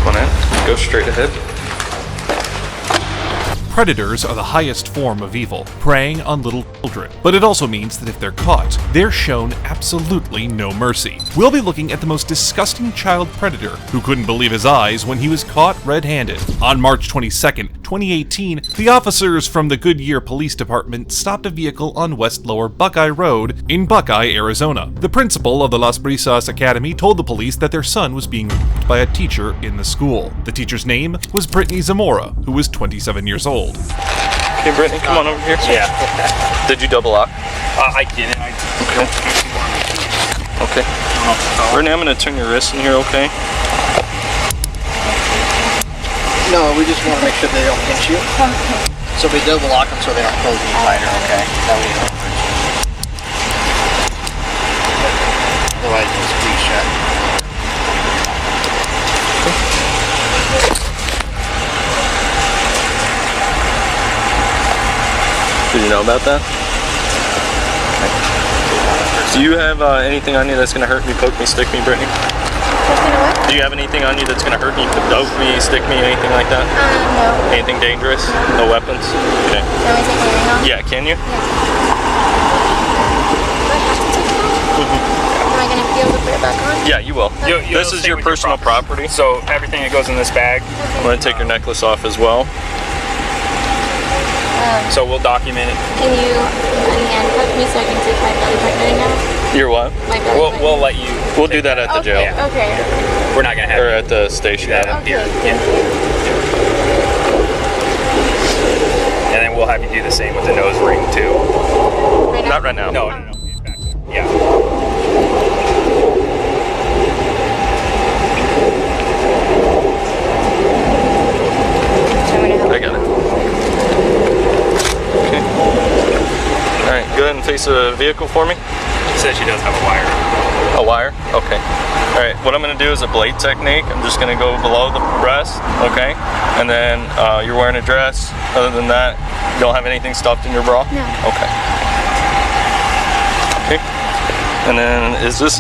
one in. Go straight ahead. Predators are the highest form of evil, preying on little children. But it also means that if they're caught, they're shown absolutely no mercy. We'll be looking at the most disgusting child predator who couldn't believe his eyes when he was caught red-handed. On March 22nd, 2018, the officers from the Goodyear Police Department stopped a vehicle on West Lower Buckeye Road in Buckeye, Arizona. The principal of the Las Brisas Academy told the police that their son was being raped by a teacher in the school. The teacher's name was Britney Zamora, who was 27 years old. Hey Brittany, come on over here. Yeah. Did you double lock? I didn't. Okay. Brittany, I'm going to turn your wrist in here, okay? No, we just want to make sure they don't pinch you. So we double lock them so they don't close any tighter, okay? That way you don't pinch. Otherwise you'll squeeze shut. Did you know about that? Okay. Do you have anything on you that's going to hurt me, poke me, stick me, Brittany? Do you have anything on you that's going to hurt me, poke me, stick me, anything like that? No. Anything dangerous? No weapons? Okay. Can we take my ring off? Yeah, can you? Yes. Do I have to take it off? Am I going to be able to put it back on? Yeah, you will. This is your personal property. So everything that goes in this bag. I'm going to take your necklace off as well. So we'll document it. Can you unhandcuff me so I can take my belly button out? You're what? My belly button. We'll let you. We'll do that at the jail. Yeah. Okay. We're not gonna have. Or at the station. Yeah. Okay, Here. thank you. And then we'll have you do the same with the nose ring too. Right now? Not right now. No. He's back there. Yeah. So I'm going to help. I got it. Okay. Alright, go ahead and face the vehicle for me. She says she does have a wire. A wire? Okay. Alright, what I'm going to do is a blade technique. I'm just going to go below the breast, okay? And then you're wearing a dress. Other than that, you don't have anything stuffed in your bra? No. Okay. Okay. And then is this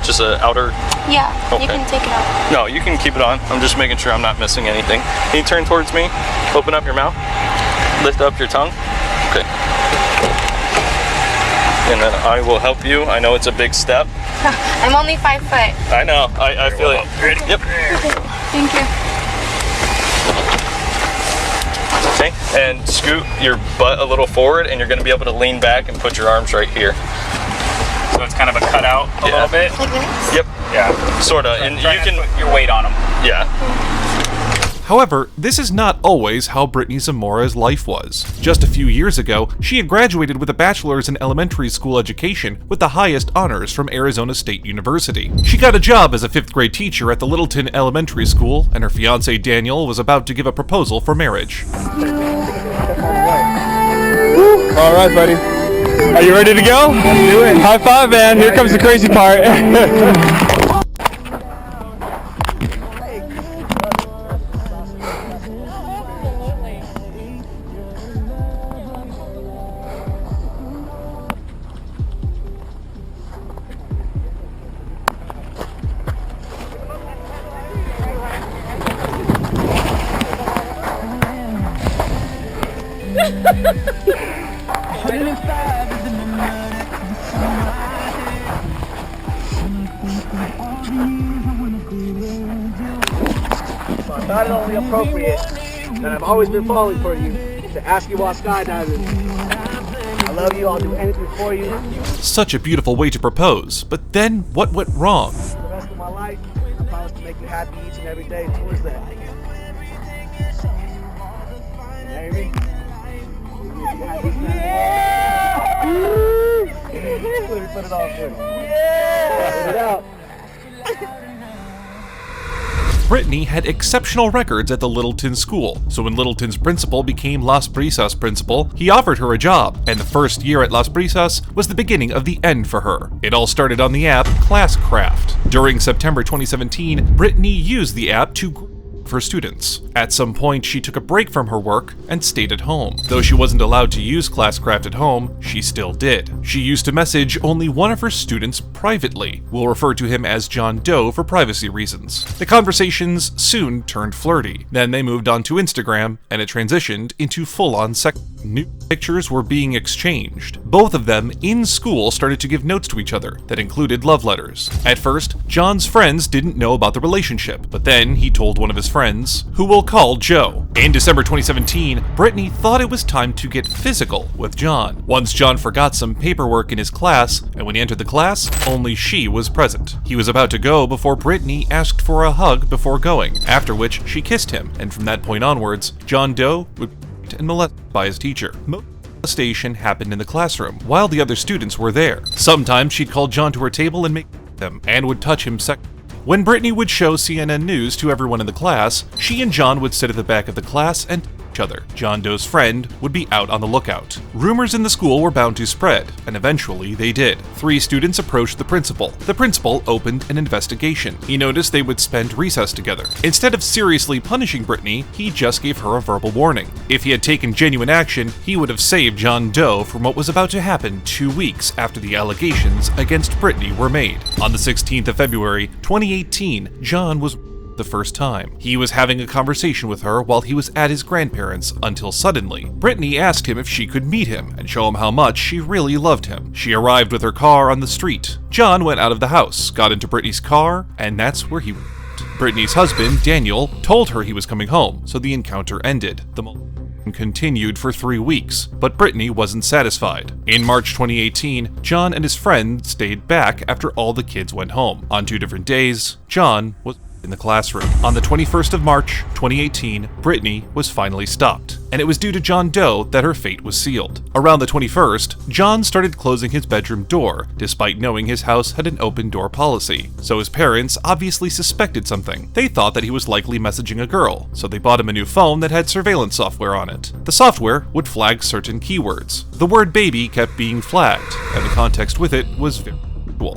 just an outer? Yeah, Okay. you can take it off. No, you can keep it on. I'm just making sure I'm not missing anything. Can you turn towards me? Open up your mouth. Lift up your tongue. Okay. And then I will help you. I know it's a big step. I'm only 5 foot. I know. I feel it. Ready? Yep. Thank you. Okay. And scoot your butt a little forward, and you're going to be able to lean back and put your arms right here. So it's kind of a cutout a little bit. Like this? Yep. Yeah. Sorta. And Try you not can. to put your weight on them. Yeah. However, this is not always how Britney Zamora's life was. Just a few years ago, she had graduated with a bachelor's in elementary school education with the highest honors from Arizona State University. She got a job as a 5th grade teacher at the Littleton Elementary School, and her fiancé Daniel was about to give a proposal for marriage. All right, buddy. Are you ready to go? Let's do it. High five, man. Here comes the crazy part. I thought it only appropriate that I've always been falling for you to ask you while skydiving. I love you, I'll do anything for you. Such a beautiful way to propose, but then what went wrong? For the rest of my life, I promise to make you happy each and every day towards that. Marry me? Let me put it on for you. Put it out. Britney had exceptional records at the Littleton school, so when Littleton's principal became Las Brisas principal, he offered her a job, and the first year at Las Brisas was the beginning of the end for her. It all started on the app Classcraft. During September 2017, Britney used the app to for students. At some point, she took a break from her work and stayed at home. Though she wasn't allowed to use Classcraft at home, she still did. She used to message only one of her students privately. We'll refer to him as John Doe for privacy reasons. The conversations soon turned flirty. Then they moved on to Instagram, and it transitioned into full-on sex. New pictures were being exchanged. Both of them in school started to give notes to each other that included love letters. At first, John's friends didn't know about the relationship, but then he told one of his friends, who we'll call Joe. In December 2017, Britney thought it was time to get physical with John. Once John forgot some paperwork in his class, and when he entered the class, only she was present. He was about to go before Britney asked for a hug before going, after which she kissed him, and from that point onwards, John Doe would and molested by his teacher. Most molestation happened in the classroom, while the other students were there. Sometimes she'd call John to her table and make them, and would touch him sexually. When Britney would show CNN News to everyone in the class, she and John would sit at the back of the class and each other. John Doe's friend would be out on the lookout. Rumors in the school were bound to spread, and eventually they did. 3 students approached the principal. The principal opened an investigation. He noticed they would spend recess together. Instead of seriously punishing Britney, he just gave her a verbal warning. If he had taken genuine action, he would have saved John Doe from what was about to happen 2 weeks after the allegations against Britney were made. On the 16th of February, 2018, John was the first time. He was having a conversation with her while he was at his grandparents' until suddenly, Britney asked him if she could meet him and show him how much she really loved him. She arrived with her car on the street. John went out of the house, got into Britney's car, and that's where he went. Britney's husband, Daniel, told her he was coming home, so the encounter ended. The molestation continued for 3 weeks, but Britney wasn't satisfied. In March 2018, John and his friend stayed back after all the kids went home. On 2 different days, John was in the classroom. On the 21st of March, 2018, Britney was finally stopped, and it was due to John Doe that her fate was sealed. Around the 21st, John started closing his bedroom door, despite knowing his house had an open door policy, so his parents obviously suspected something. They thought that he was likely messaging a girl, so they bought him a new phone that had surveillance software on it. The software would flag certain keywords. The word baby kept being flagged, and the context with it was very unusual.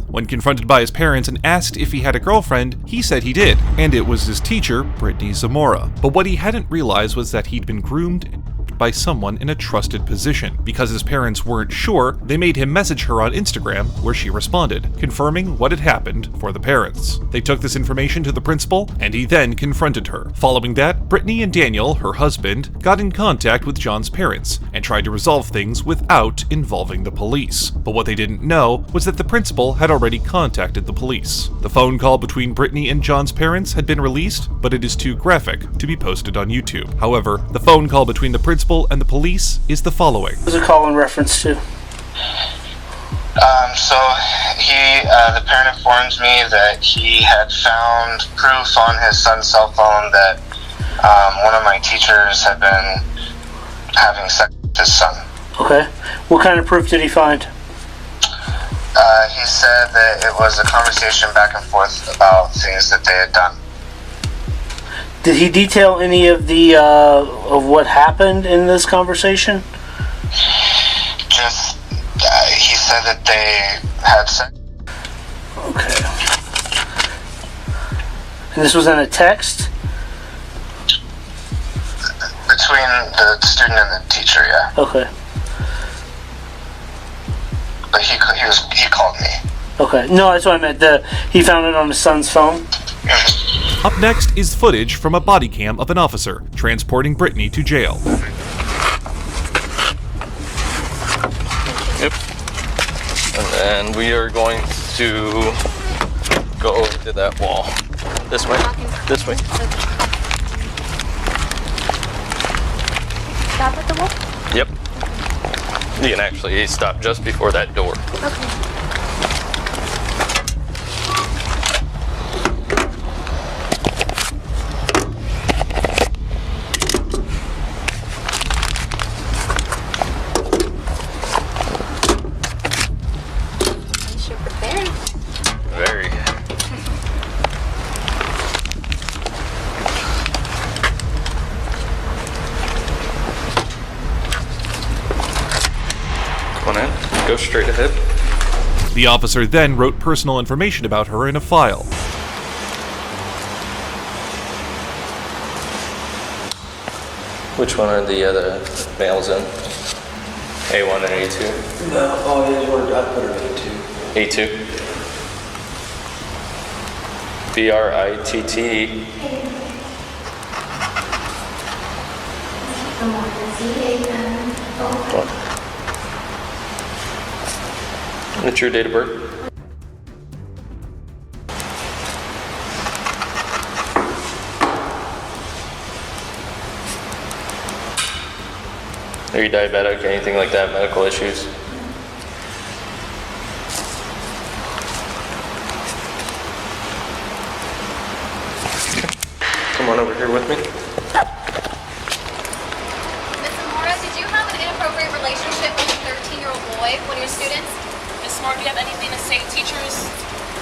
When confronted by his parents and asked if he had a girlfriend, he said he did, and it was his teacher, Britney Zamora. But what he hadn't realized was that he'd been groomed by someone in a trusted position. Because his parents weren't sure, they made him message her on Instagram, where she responded, confirming what had happened for the parents. They took this information to the principal, and he then confronted her. Following that, Britney and Daniel, her husband, got in contact with John's parents and tried to resolve things without involving the police. But what they didn't know was that the principal had already contacted the police. The phone call between Britney and John's parents had been released, but it is too graphic to be posted on YouTube. However, the phone call between the principal and the police is the following. What was the call in reference to? The parent informs me that he had found proof on his son's cell phone that one of my teachers had been having sex with his son. Okay. What kind of proof did he find? He said that it was a conversation back and forth about things that they had done. Did he detail any of the of what happened in this conversation? Just he said that they had sex. Okay. And this was in a text? Between the student and the teacher, yeah. Okay. But he called me. Okay. No, that's what I meant. He found it on his son's phone? Up next is footage from a body cam of an officer transporting Britney to jail. Yep. And then we are going to go over to that wall. This way. This way. Stop at the wall? Yep. You can actually stop just before that door. Okay. Very. Come on in. Go straight ahead. The officer then wrote personal information about her in a file. Which one are the other males in? A1 and A2? No, oh yeah, you wanted, I put her in too. A2? Britt. What's your date of birth? Are you diabetic, anything like that, medical issues? Come on over here with me. Miss Amora, did you have an inappropriate relationship with a 13-year-old boy, one of your students? Miss Moore, do you have anything to say, teachers?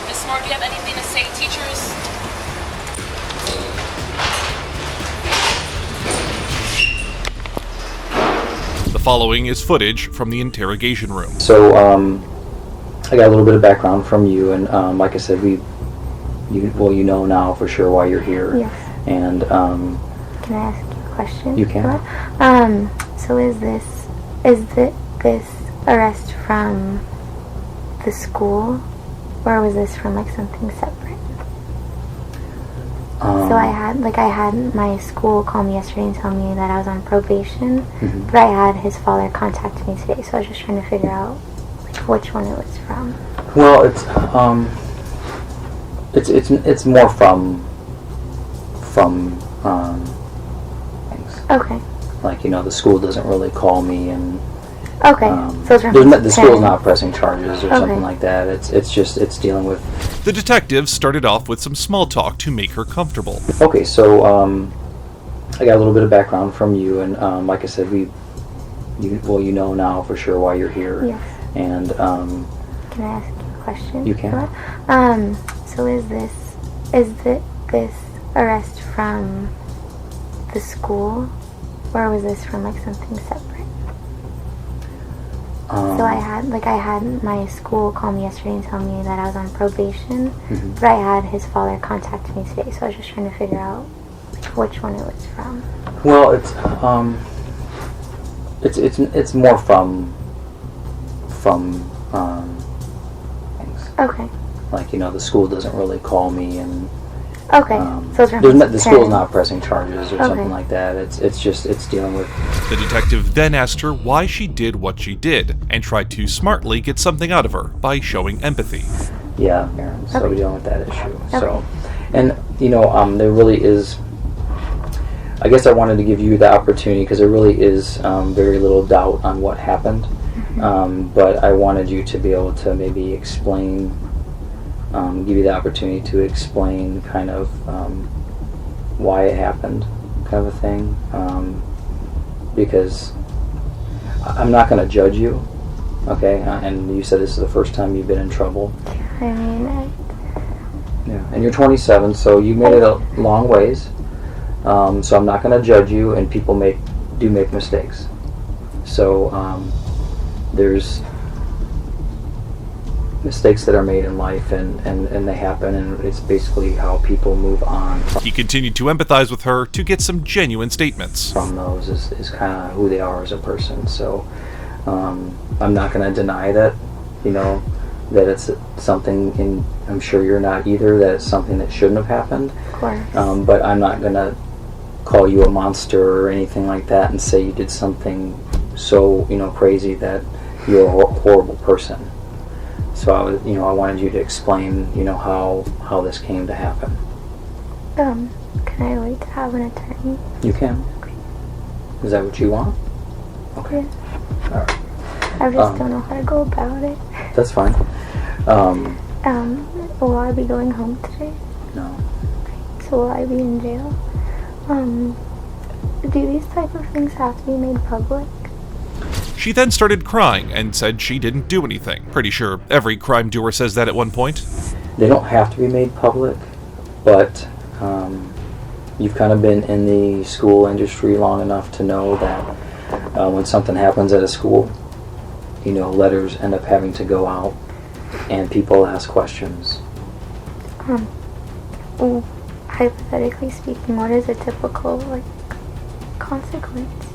Miss Moore, do you have anything to say, teachers? The following is footage from the interrogation room. So, I got a little bit of background from you, and like I said, you know now for sure why you're here. Yes. And Can I ask you a question? You can. So is this arrest from the school, or was this from like something separate? So I had my school call me yesterday and tell me that I was on probation, but I had his father contact me today, so I was just trying to figure out like which one it was from. well, it's more from things. Okay. Like, the school doesn't really call me, and Okay. So it's from the school's not pressing charges or something Okay. like that. It's dealing with. The detective started off with some small talk to make her comfortable. Okay, so I got a little bit of background from you, and like I said, you know now for sure why you're here. Yes. And Can I ask you a question? You can. So is this arrest from the school, or was this from like something separate? So I had my school call me yesterday and tell me that I was on probation, but I had his father contact me today, so I was just trying to figure out like which one it was from. Well, it's more from things. Okay. Like, the school doesn't really call me, and Okay. So it's from the school's not pressing charges or something like that. It's dealing with. The detective then asked her why she did what she did and tried to smartly get something out of her by showing empathy. Yeah, Aaron. So we're dealing with that issue. Okay. So, and there really is. I guess I wanted to give you the opportunity because there really is very little doubt on what happened, but I wanted you to be able to maybe explain. Give you the opportunity to explain kind of why it happened, kind of a thing, because I'm not going to judge you, okay? And you said this is the first time you've been in trouble. I mean, Yeah, and you're 27, so you made it a long ways. So I'm not going to judge you, and people do make mistakes. So there's mistakes that are made in life, and they happen, and it's basically how people move on. He continued to empathize with her to get some genuine statements. From those is kind of who they are as a person. So I'm not going to deny that, that it's something, and I'm sure you're not either, that it's something that shouldn't have happened. of course. But I'm not going to call you a monster or anything like that and say you did something so, crazy that you're a horrible person. So I wanted you to explain, how this came to happen. Can I wait to have an attorney? You can. Okay. Is that what you want? Okay. Yeah. All right. I just don't know how to go about it. That's fine. Will I be going home today? No. So will I be in jail? Do these type of things have to be made public? She then started crying and said she didn't do anything. Pretty sure every crime doer says that at one point. They don't have to be made public, but you've kind of been in the school industry long enough to know that when something happens at a school, letters end up having to go out, and people ask questions. Hypothetically speaking, what is a typical consequence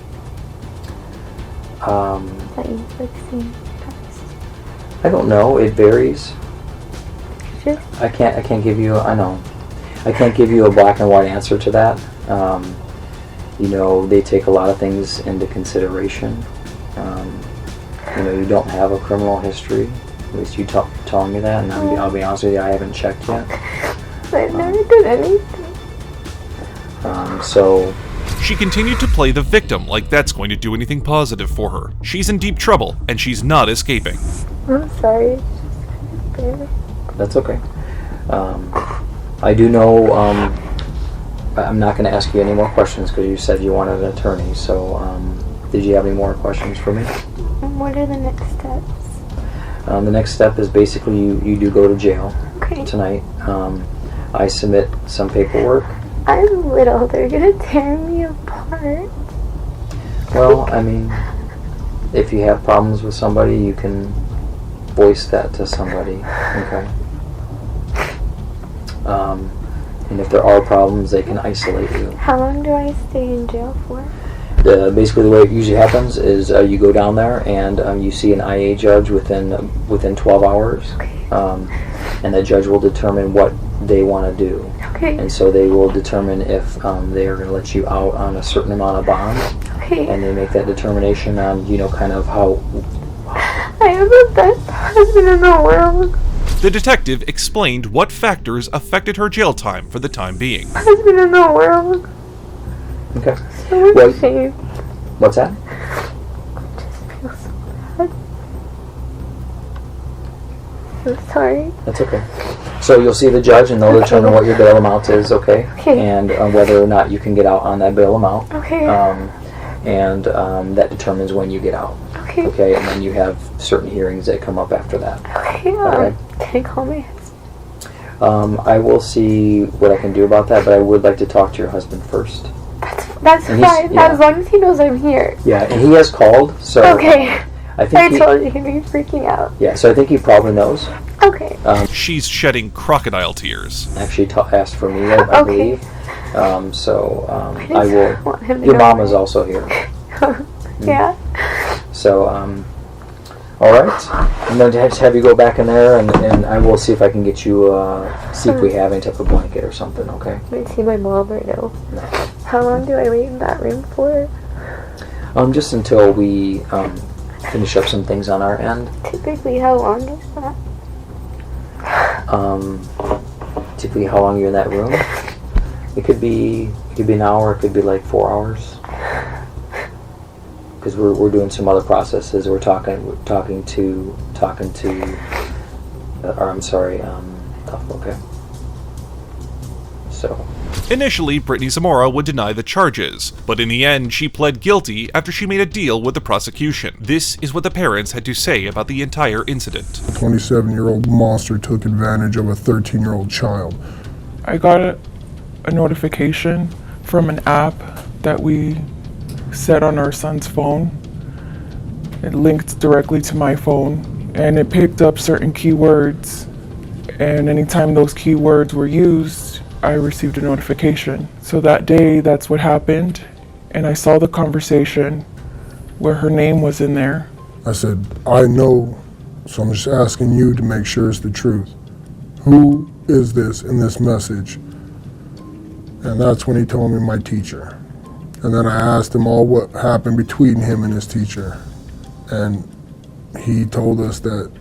Um, that you've like seen past? I don't know. It varies. Just I can't give you. I know. I can't give you a black and white answer to that. You know, they take a lot of things into consideration. You know, you don't have a criminal history. At least you telling me that, and I'll be honest with you, I haven't checked yet. I never did anything. So. She continued to play the victim like that's going to do anything positive for her. She's in deep trouble, and she's not escaping. I'm sorry. It's just barely. That's okay. I do know. I'm not going to ask you any more questions because you said you wanted an attorney. So, did you have any more questions for me? What are the next steps? The next step is basically you do go to jail tonight. I submit some paperwork. I'm little. They're gonna tear me apart. Well, I mean, if you have problems with somebody, you can voice that to somebody. Okay. And if there are problems, they can isolate you. How long do I stay in jail for? Basically, the way it usually happens is you go down there and you see an IA judge within 12 hours, and the judge will determine what they want to do. Okay. And so they will determine if they are going to let you out on a certain amount of bond, and they make that determination on kind of how. I have the best husband in the world. The detective explained what factors affected her jail time for the time being. Husband in the world. Okay. So much shame. What's that? I just feel so bad. I'm sorry. That's okay. So you'll see the judge, and they'll determine what your bail amount is, okay? And whether or not you can get out on that bail amount. Okay. And that determines when you get out. Okay. Okay, and then you have certain hearings that come up after that. Okay. Okay. Can I call my husband? I will see what I can do about that, but I would like to talk to your husband first. That's fine, as long as he knows I'm here. Yeah, and he has called, so... Okay. I think told you he'd be freaking out. Yeah, so I think he probably knows. Okay. She's shedding crocodile tears. Actually asked for me, I believe. I will... want him to Your know mom where- is also here. Yeah. So, alright. I'm going to have you go back in there, and I will see if I can get you, see if we have any type of blanket or something, okay? Can I see my mom or no? No. How long do I wait in that room for? Just until we, finish up some things on our end. Typically, how long is that? Typically how long you're in that room. It could be an hour, it could be like 4 hours. Because we're doing some other processes. We're talking to okay. So. Initially, Britney Zamora would deny the charges, but in the end, she pled guilty after she made a deal with the prosecution. This is what the parents had to say about the entire incident. A 27-year-old monster took advantage of a 13-year-old child. I got a notification from an app that we set on our son's phone. It linked directly to my phone, and it picked up certain keywords, and anytime those keywords were used, I received a notification. So that day, that's what happened, and I saw the conversation where her name was in there. I said, I know, so I'm just asking you to make sure it's the truth. Who is this in this message? And that's when he told me my teacher. And then I asked him all what happened between him and his teacher. And he told us that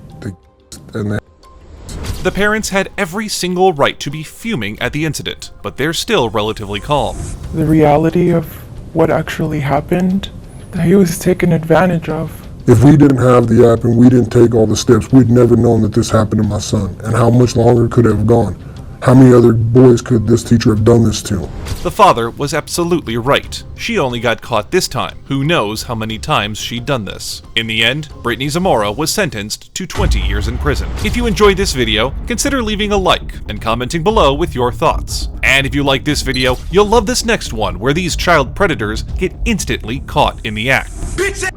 The parents had every single right to be fuming at the incident, but they're still relatively calm. The reality of what actually happened, that he was taken advantage of. if we didn't have the app and we didn't take all the steps, we'd never known that this happened to my son. And how much longer could it have gone? How many other boys could this teacher have done this to? The father was absolutely right. She only got caught this time. Who knows how many times she'd done this. In the end, Britney Zamora was sentenced to 20 years in prison. If you enjoyed this video, consider leaving a like and commenting below with your thoughts. And if you like this video, you'll love this next one where these child predators get instantly caught in the act. Bitch,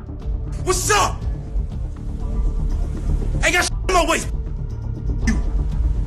what's up? I got shit in my waist.